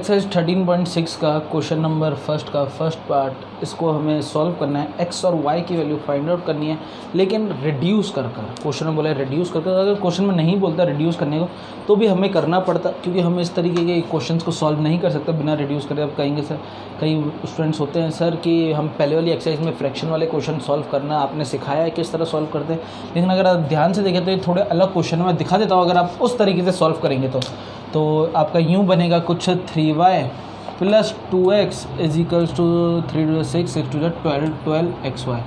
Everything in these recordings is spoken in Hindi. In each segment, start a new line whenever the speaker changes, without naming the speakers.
एक्सरसाइज 13.6 का क्वेश्चन नंबर फर्स्ट पार्ट, इसको हमें सॉल्व करना है। एक्स और वाई की वैल्यू फाइंड आउट करनी है, लेकिन रिड्यूस कर क्वेश्चन में बोला है रिड्यूस कर। अगर क्वेश्चन में नहीं बोलता रिड्यूस करने को तो भी हमें करना पड़ता, क्योंकि हम इस तरीके के क्वेश्चंस को सॉल्व नहीं कर सकते बिना रिड्यूस करे। अब कहेंगे सर, कई स्टूडेंट्स होते हैं सर कि हम पहले वाली एक्सरसाइज में फ्रैक्शन वाले क्वेश्चन सॉल्व करना आपने सिखाया है किस तरह सॉल्व करते हैं, लेकिन अगर आप ध्यान से देखें तो ये थोड़े अलग क्वेश्चन मैं दिखा देता हूँ। अगर आप उस तरीके से सॉल्व करेंगे तो आपका यूँ बनेगा कुछ 3y plus 2x is equals to 3 to 6 6 to 12xy,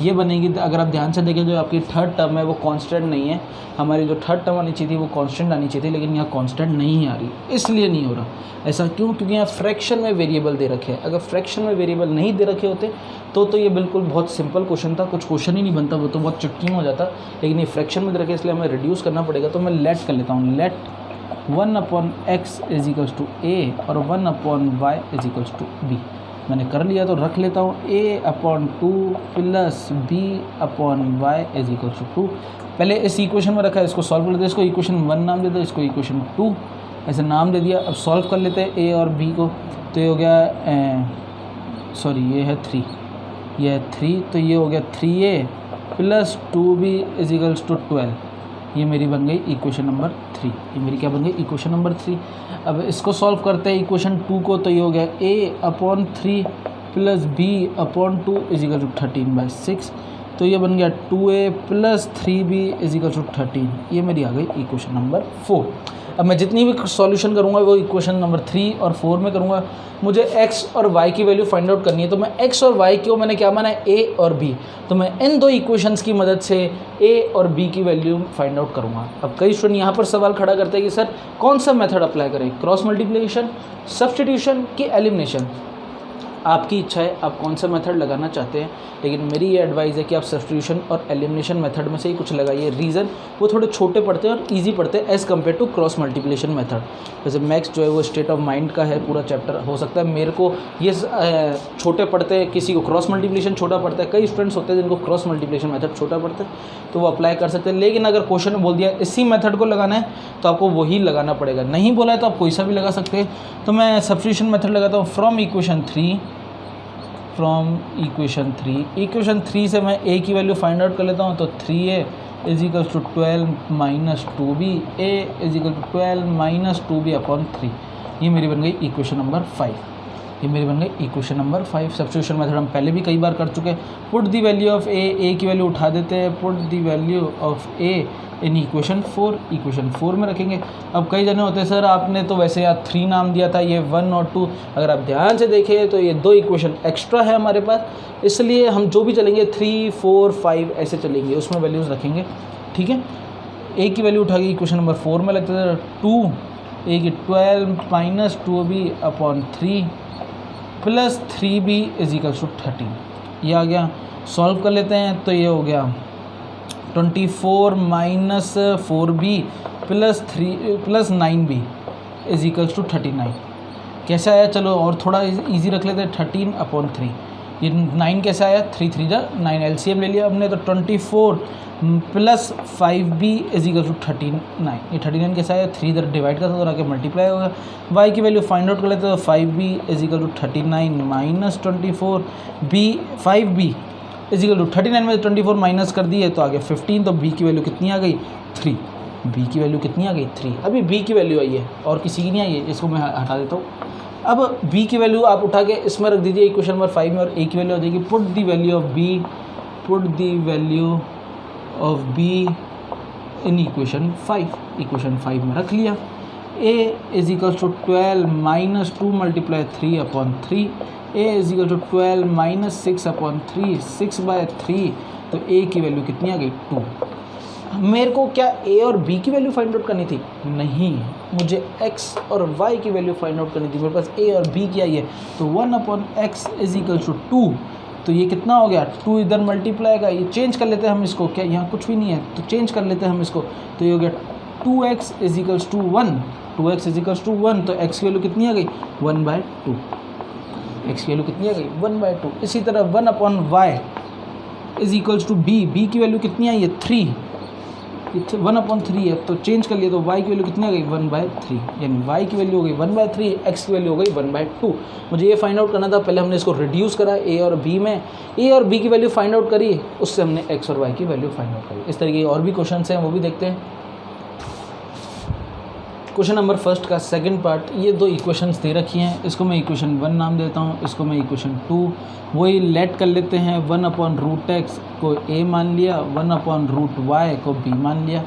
ये बनेगी। अगर आप ध्यान से देखें जो आपकी थर्ड टर्म है वो कांस्टेंट नहीं है, हमारी जो थर्ड टर्म आनी चाहिए थी वो कांस्टेंट आनी चाहिए थी, लेकिन यहाँ कांस्टेंट नहीं आ रही, इसलिए नहीं हो रहा। ऐसा क्यों? क्योंकि यहाँ फ्रैक्शन में वेरिएबल दे रखे हैं। अगर फ्रैक्शन में वेरिएबल नहीं दे रखे होते तो ये बिल्कुल बहुत सिंपल क्वेश्चन था, कुछ क्वेश्चन ही नहीं बनता, वो तो बहुत चुटकी में हो जाता। लेकिन ये फ्रैक्शन में दे रखे इसलिए हमें रिड्यूस करना पड़ेगा। तो मैं लेट कर लेता हूँ, let 1/x is equals to a और 1/y is equals to b। मैंने कर लिया तो रख लेता हूँ a/2 plus b/y is equals to 2। पहले इस इक्वेशन में रखा है, इसको सॉल्व कर लेते हैं। इसको इक्वेशन 1 नाम दे दो, इसको इक्वेशन 2 ऐसे नाम दे दिया। अब सॉल्व कर लेते हैं a और b को। तो ये हो गया सॉरी ये है 3, ये है 3, तो ये हो गया 3a plus 2b is equals to 12। ये मेरी बन गई इक्वेशन नंबर 3। ये मेरी क्या बन गई? Equation number 3। अब इसको सॉल्व करते हैं इक्वेशन 2 को। तो ये हो गया a/3 plus b/2 is equal to 13/6। तो ये बन गया 2a plus 3b is equal to 13। ये मेरी आ गई इक्वेशन नंबर 4। अब मैं जितनी भी सॉल्यूशन करूँगा वो इक्वेशन नंबर 3 और 4 में करूँगा। मुझे x और y की वैल्यू फाइंड आउट करनी है, तो मैं x और y को मैंने क्या माना है? a और b। तो मैं इन दो इक्वेशंस की मदद से a और b की वैल्यू फाइंड आउट करूँगा। अब कई स्टूडेंट यहाँ पर सवाल खड़ा करते हैं कि सर कौन सा मेथड अप्लाई करें, क्रॉस मल्टीप्लिकेशन, सब्सटीट्यूशन की एलिमिनेशन? आपकी इच्छा है आप कौन सा मेथड लगाना चाहते हैं, लेकिन मेरी ये एडवाइस है कि आप सब्सटीट्यूशन और एलिमिनेशन मेथड में से ही कुछ लगाइए। रीज़न वो थोड़े छोटे पड़ते हैं और इजी पड़ते हैं as compare to cross multiplication method. जैसे मैथ्स जो है वो स्टेट ऑफ माइंड का है पूरा चैप्टर, हो सकता है मेरे को ये छोटे पड़ते हैं, किसी को क्रॉस मल्टीप्लिकेशन छोटा पड़ता है। कई स्टूडेंट्स होते हैं जिनको क्रॉस मल्टीप्लिकेशन मेथड छोटा पड़ता है, तो वो अप्लाई कर सकते हैं। लेकिन अगर क्वेश्चन में बोल दिया इसी मेथड को लगाना है तो आपको वही लगाना पड़ेगा। नहीं बोला है तो आप कोई सा भी लगा सकते हैं। तो मैं सब्स्टिट्यूशन मेथड लगाता हूँ फ्रॉम इक्वेशन 3 से मैं a की वैल्यू फाइंड आउट कर लेता हूँ। तो 3a is equal to 12 minus 2b, a is equal to 12 minus 2b/3। ये मेरी बन गई इक्वेशन नंबर 5। ये मेरी बन गई इक्वेशन नंबर 5। सब्स्टिट्यूशन मेथड हम पहले भी कई बार कर चुके हैं। Put the value of a की वैल्यू उठा देते हैं, put the value of a in equation 4 में रखेंगे। अब कई जने होते हैं सर आपने तो वैसे यहाँ 3 नाम दिया था, ये 1 और 2। अगर आप ध्यान से देखें तो ये 2 इक्वेशन एक्स्ट्रा है हमारे पास, इसलिए हम जो भी चलेंगे 3, 4, 5 ऐसे चलेंगे, उसमें वैल्यूज़ रखेंगे। ठीक है, a की वैल्यू उठा के इक्वेशन नंबर 4 में लगते थे 2 a की 12 minus 2b/3 plus 3b is equal to 13। ये आ गया। सॉल्व कर लेते हैं तो ये हो गया 24 minus 4b plus 9b is equals to 39। कैसे आया? चलो और थोड़ा इजी रख लेते हैं, 13/3। ये 9 कैसे आया? 3 3 जा 9, एलसीएम ले लिया हमने। तो 24 plus 5b is equal to 39। ये 39 कैसे आया? 3 इधर डिवाइड करता तो आके मल्टीप्लाई होगा। y की वैल्यू फाइंड आउट कर लेते हैं तो 5b is equal to 39 minus 5b is equal to 39 में 24 माइनस कर दिए तो आगे 15। तो b की वैल्यू कितनी आ गई? 3। b की वैल्यू कितनी आ गई? 3। अभी b की वैल्यू आई है और किसी की नहीं आई है, इसको मैं हटा देता हूँ। अब b की वैल्यू आप उठा के इसमें रख दीजिए इक्वेशन नंबर 5 में, और a की वैल्यू आ जाएगी put the value of b, put the value of b in equation 5 में रख लिया। a is equal to 12 minus 2 multiply 3/3, a is equal to 12 minus 6/3, 6/3। तो a की वैल्यू कितनी आ गई? 2। मेरे को क्या a और b की वैल्यू फाइंड आउट करनी थी? नहीं, मुझे x और y की वैल्यू फाइंड आउट करनी थी। मेरे पास a और b की आई है, तो 1/x इज इक्वल टू 2। तो ये कितना हो गया? 2 इधर मल्टीप्लाई का, ये चेंज कर लेते हैं हम इसको। क्या यहाँ कुछ भी नहीं है तो चेंज कर लेते हैं हम इसको। तो ये हो गया 2x is equals to 1, 2x is equals to 1। तो x की वैल्यू कितनी आ गई? 1/2। x की वैल्यू कितनी आ गई? 1/2। इसी तरह 1/y is equals to b, b की वैल्यू कितनी आई है? 3। ये 1/3 है, तो चेंज कर लिया तो y की वैल्यू कितनी आ गई 1/3, यानी y की वैल्यू हो गई 1/3, x की वैल्यू हो गई 1/2। मुझे ये फाइंड आउट करना था, पहले हमने इसको रिड्यूस करा a और b में, a और b की वैल्यू फाइंड आउट करी, उससे हमने x और y की वैल्यू फाइंड आउट करी। इस तरीके और भी क्वेश्चन हैं, वो भी देखते हैं। क्वेश्चन नंबर फर्स्ट का सेकंड पार्ट, ये दो इक्वेशंस दे रखी हैं, इसको मैं इक्वेशन 1 नाम देता हूँ, इसको मैं इक्वेशन 2, वही लेट कर लेते हैं। 1/√x को a मान लिया, 1/√y को b मान लिया,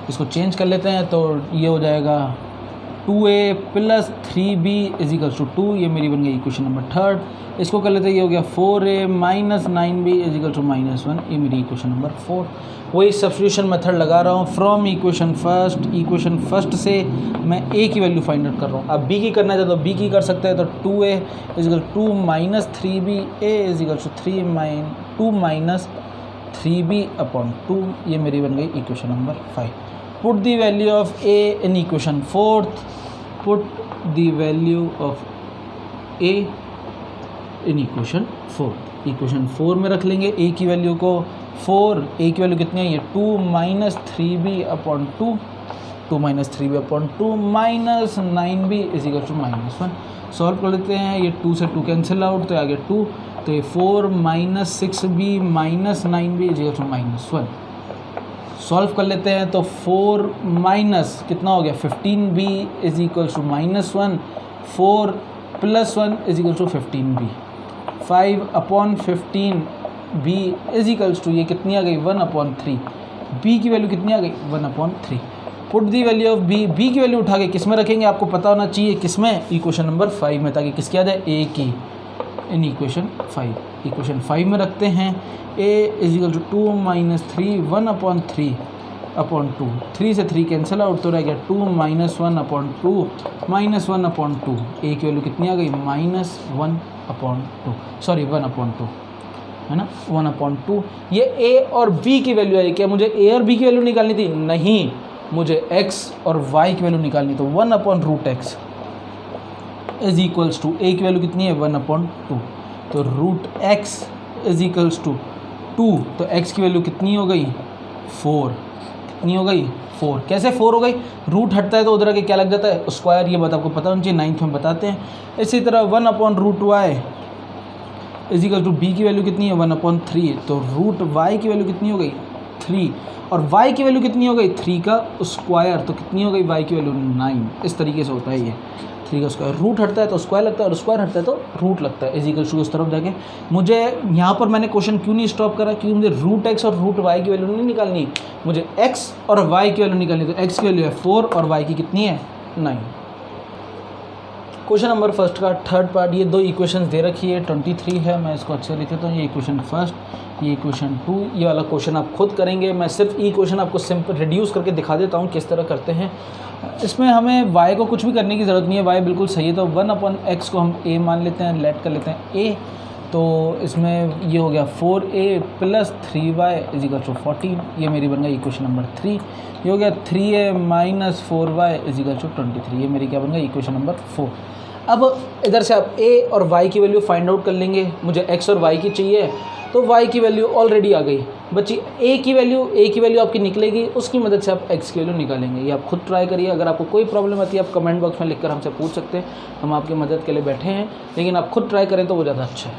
इसको चेंज कर लेते हैं तो ये हो जाएगा 2a + 3b = 2, ये मेरी बन गई इक्वेशन नंबर थर्ड। इसको कर लेते हैं, ये हो गया 4a - 9b = -1, ये मेरी इक्वेशन नंबर 4। वही सब्स्टिट्यूशन मेथड लगा रहा हूँ फ्रॉम इक्वेशन फर्स्ट से मैं a की वैल्यू फाइंड आउट कर रहा हूँ। अब b की करना चाहते तो b की कर सकते हैं, तो 2a = 2 - 3b, a = 2 - 3b/2, ये मेरी बन गई equation number 5। Put the value of a in equation fourth, put the value of a in equation fourth, equation 4 में रख लेंगे a की वैल्यू को। 4 a की वैल्यू कितनी है, ये 2 - 3b/2, 2 - 3b/2 - 9b = -1। सॉल्व कर लेते हैं, ये 2 से 2 कैंसिल आउट, तो आ गया 2, तो ये 4 - 6b - 9b = -1। सॉल्व कर लेते हैं तो 4 माइनस कितना हो गया 15b = -1, 4 + 1 = 15b, 5/15b ये कितनी आ गई 1/3, b की वैल्यू कितनी आ गई 1/3। Put the value of b की वैल्यू उठा के किस में रखेंगे, आपको पता होना चाहिए किस में, इक्वेशन नंबर 5 में, ताकि किसकी आ जाए a की इन इक्वेशन 5। इक्वेशन 5 में रखते हैं a = 2 - 3 1/3/2, 3 से 3 कैंसिल आउट, तो रह गया 2 - 1/2 -1/2, a की वैल्यू कितनी आ गई -1/2 है ना, 1/2। ये a और b की वैल्यू है, क्या मुझे a और b की वैल्यू निकालनी थी, नहीं, मुझे x और y की वैल्यू निकालनी, तो 1/√x = a की वैल्यू कितनी है 1/2, तो √x = 2, तो x की वैल्यू कितनी हो गई 4, कितनी हो गई 4। कैसे 4 हो गई, रूट हटता है तो उधर आके क्या लग जाता है स्क्वायर, ये बात आपको पता होनी चाहिए, 9th में बताते हैं। इसी तरह 1/√y = b की वैल्यू कितनी है 1/3, तो √y की वैल्यू कितनी हो गई 3, और y की वैल्यू कितनी हो गई 3 का स्क्वायर, तो कितनी हो गई y की वैल्यू 9। इस तरीके से होता है ये 3 का स्क्वायर, रूट हटता है तो स्क्वायर लगता है और स्क्वायर हटता है तो रूट लगता है, = उस तरफ जाके। मुझे यहाँ पर मैंने क्वेश्चन क्यों नहीं स्टॉप करा, क्योंकि मुझे √x और √y की वैल्यू नहीं निकालनी, मुझे x और y की वैल्यू निकालनी, तो x की वैल्यू है 4 और y की कितनी है 9। क्वेश्चन नंबर फर्स्ट का थर्ड पार्ट, ये दो इक्वेशंस दे रखी है, 23 है, मैं इसको अच्छे लिख देता हूँ। ये इक्वेशन फर्स्ट, ये इक्वेशन 2, ये वाला क्वेश्चन आप खुद करेंगे, मैं सिर्फ इक्वेशन आपको सिंपल रिड्यूस करके दिखा देता हूँ किस तरह करते हैं। इसमें हमें y को कुछ भी करने की ज़रूरत नहीं है, y बिल्कुल सही है, तो 1/x को हम a मान लेते हैं, लेट कर लेते हैं a, तो इसमें ये हो गया 4a + 3y = 14, ये मेरी बन गई इक्वेशन नंबर 3। ये हो गया 3a - 4y = 23, ये मेरी क्या बन गई इक्वेशन नंबर 4। अब इधर से आप a और y की वैल्यू फाइंड आउट कर लेंगे, मुझे x और y की चाहिए, तो y की वैल्यू ऑलरेडी आ गई बच्ची, a की वैल्यू आपकी निकलेगी, उसकी मदद से आप x की वैल्यू निकालेंगे। ये आप खुद ट्राई करिए, अगर आपको कोई प्रॉब्लम आती है आप कमेंट बॉक्स में लिखकर हमसे पूछ सकते हैं, हम आपकी मदद के लिए बैठे हैं, लेकिन आप खुद ट्राई करें तो वो ज़्यादा अच्छा है।